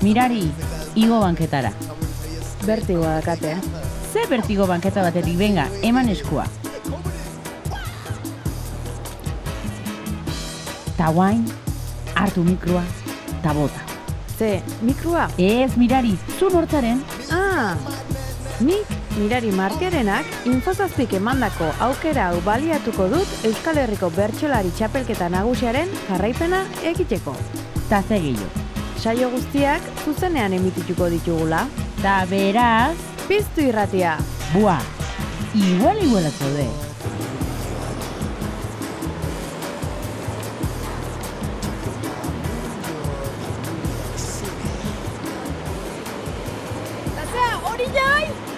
Mirari, igo banketara. Bertigoa dakate. Ze bertigo banketa batetik, venga, eman eskua. Ta guain, hartu mikroa, ta bota. Ze, mikroa? Ez, Mirari, zu nortzaren? Nik Mirari Martiarenak Infozazpik emandako aukera hau baliatuko dut Euskal Herriko Bertsolari Txapelketa Nagusiaren jarraipena egiteko. Ta ze gehiago. Saio guztiak zuzenean emitituko ditugula. Ta beraz... Piztu irratia! Buah, igual atzaude. Hori jai!